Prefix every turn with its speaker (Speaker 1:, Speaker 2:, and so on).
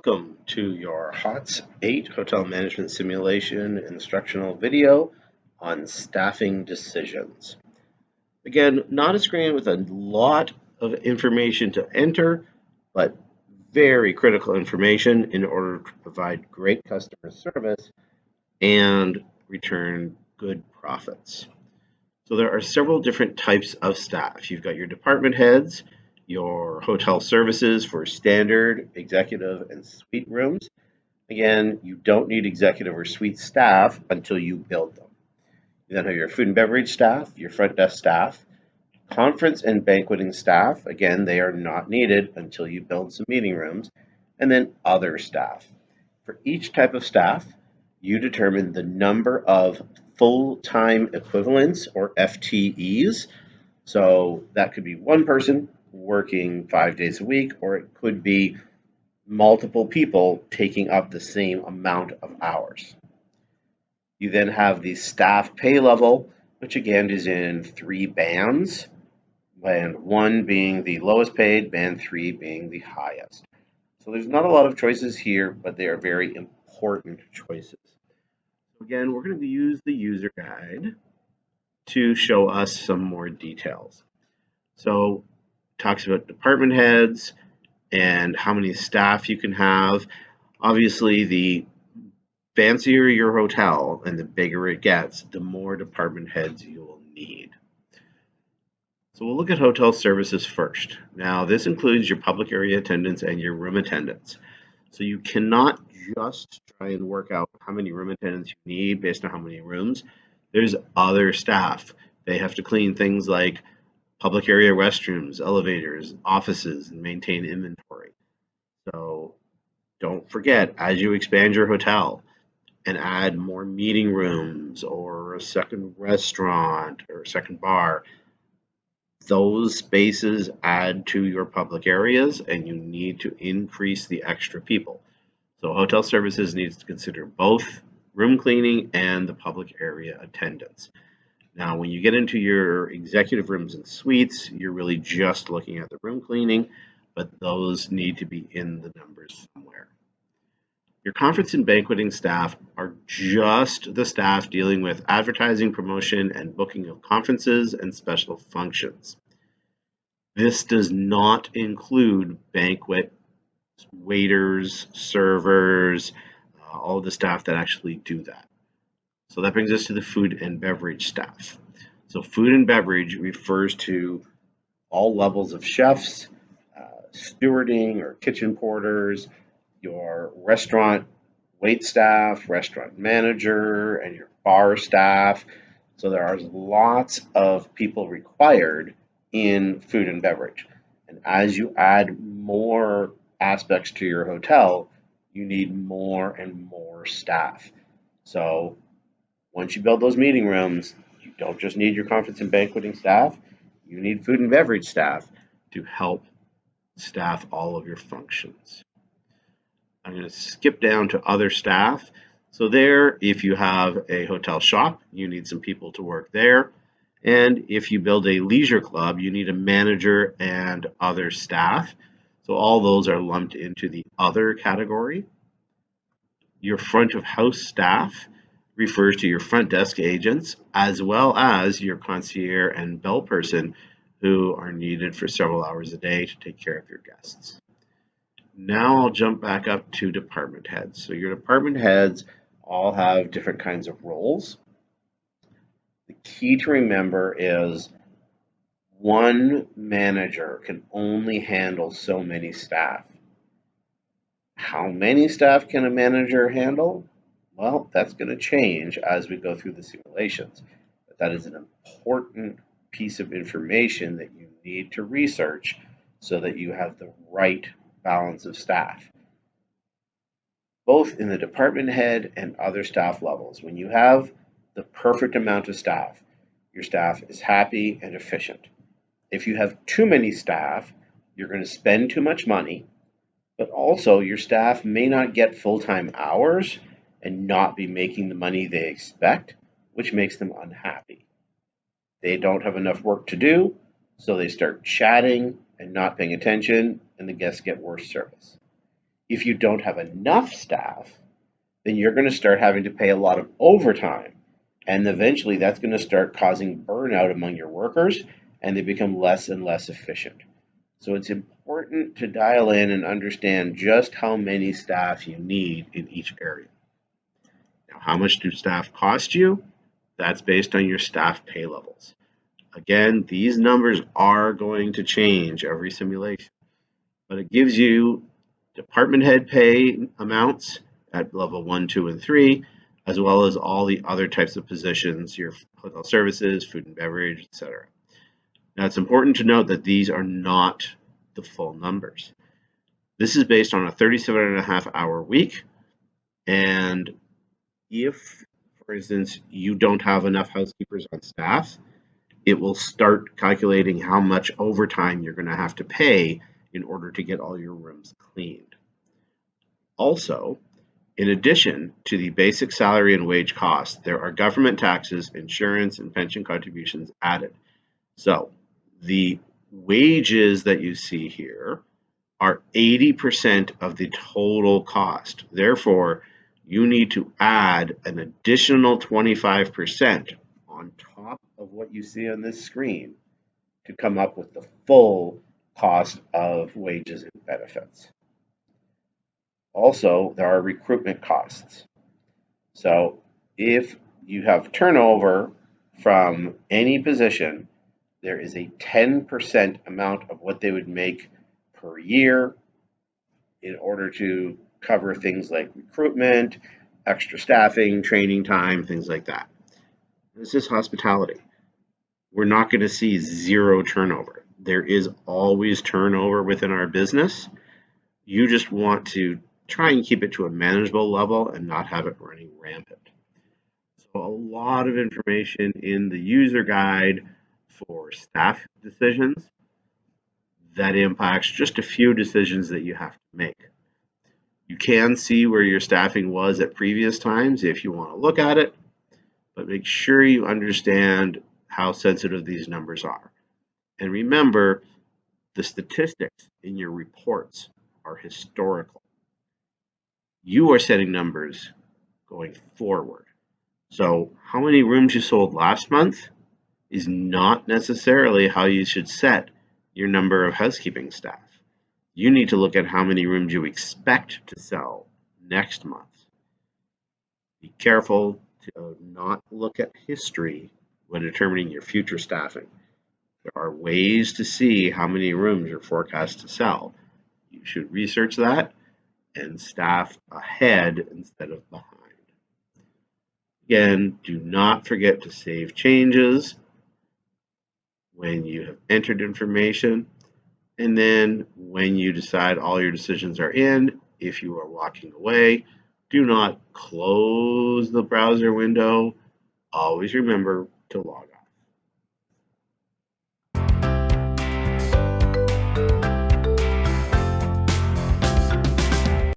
Speaker 1: Welcome to your HOTS 8 Hotel Management Simulation instructional video on staffing decisions. Again, not a screen with a lot of information to enter, but very critical information in order to provide great customer service and return good profits. So there are several different types of staff. You've got your department heads, your hotel services for standard, executive, and suite rooms. Again, you don't need executive or suite staff until you build them. You then have your food and beverage staff, your front desk staff, conference and banqueting staff. Again, they are not needed until you build some meeting rooms, and then other staff. For each type of staff, you determine the number of full-time equivalents or FTEs. So that could be one person working 5 days a week, or it could be multiple people taking up the same amount of hours. You then have the staff pay level, which again is in 3 bands, band 1 being the lowest paid, band 3 being the highest. So there's not a lot of choices here, but they are very important choices. Again, we're going to use the user guide to show us some more details. So it talks about department heads and how many staff you can have. Obviously, the fancier your hotel and the bigger it gets, the more department heads you will need. So we'll look at hotel services first. Now, this includes your public area attendants and your room attendants. So you cannot just try and work out how many room attendants you need based on how many rooms. There's other staff. They have to clean things like public area restrooms, elevators, offices, and maintain inventory. So don't forget, as you expand your hotel and add more meeting rooms or a second restaurant or a second bar, those spaces add to your public areas and you need to increase the extra people. So hotel services needs to consider both room cleaning and the public area attendance. Now, when you get into your executive rooms and suites, you're really just looking at the room cleaning, but those need to be in the numbers somewhere. Your conference and banqueting staff are just the staff dealing with advertising, promotion, and booking of conferences and special functions. This does not include banquet waiters, servers, all the staff that actually do that. So that brings us to the food and beverage staff. So food and beverage refers to all levels of chefs, stewarding or kitchen porters, your restaurant wait staff, restaurant manager, and your bar staff. So there are lots of people required in food and beverage. And as you add more aspects to your hotel, you need more and more staff. So once you build those meeting rooms, you don't just need your conference and banqueting staff, you need food and beverage staff to help staff all of your functions. I'm going to skip down to other staff. So there, if you have a hotel shop, you need some people to work there. And if you build a leisure club, you need a manager and other staff. So all those are lumped into the other category. Your front of house staff refers to your front desk agents, as well as your concierge and bell person who are needed for several hours a day to take care of your guests. Now I'll jump back up to department heads. So your department heads all have different kinds of roles. The key to remember is one manager can only handle so many staff. How many staff can a manager handle? Well, that's going to change as we go through the simulations. But that is an important piece of information that you need to research so that you have the right balance of staff, both in the department head and other staff levels. When you have the perfect amount of staff, your staff is happy and efficient. If you have too many staff, you're going to spend too much money, but also your staff may not get full-time hours and not be making the money they expect, which makes them unhappy. They don't have enough work to do, so they start chatting and not paying attention, and the guests get worse service. If you don't have enough staff, then you're going to start having to pay a lot of overtime. And eventually that's going to start causing burnout among your workers and they become less and less efficient. So it's important to dial in and understand just how many staff you need in each area. Now, how much do staff cost you? That's based on your staff pay levels. Again, these numbers are going to change every simulation, but it gives you department head pay amounts at level 1, 2, and 3, as well as all the other types of positions, your hotel services, food and beverage, etc. Now, it's important to note that these are not the full numbers. This is based on a 37.5-hour week, and if, for instance, you don't have enough housekeepers on staff, it will start calculating how much overtime you're going to have to pay in order to get all your rooms cleaned. Also, in addition to the basic salary and wage costs, there are government taxes, insurance, and pension contributions added. So the wages that you see here are 80% of the total cost. Therefore, you need to add an additional 25% on top of what you see on this screen to come up with the full cost of wages and benefits. Also, there are recruitment costs. So if you have turnover from any position, there is a 10% amount of what they would make per year in order to cover things like recruitment, extra staffing, training time, things like that. This is hospitality. We're not going to see zero turnover. There is always turnover within our business. You just want to try and keep it to a manageable level and not have it running rampant. So a lot of information in the user guide for staff decisions that impacts just a few decisions that you have to make. You can see where your staffing was at previous times if you want to look at it, but make sure you understand how sensitive these numbers are. And remember, the statistics in your reports are historical. You are setting numbers going forward. So how many rooms you sold last month is not necessarily how you should set your number of housekeeping staff. You need to look at how many rooms you expect to sell next month. Be careful to not look at history when determining your future staffing. There are ways to see how many rooms you're forecast to sell. You should research that and staff ahead instead of behind. Again, do not forget to save changes when you have entered information. And then when you decide all your decisions are in, if you are walking away, do not close the browser window. Always remember to log off.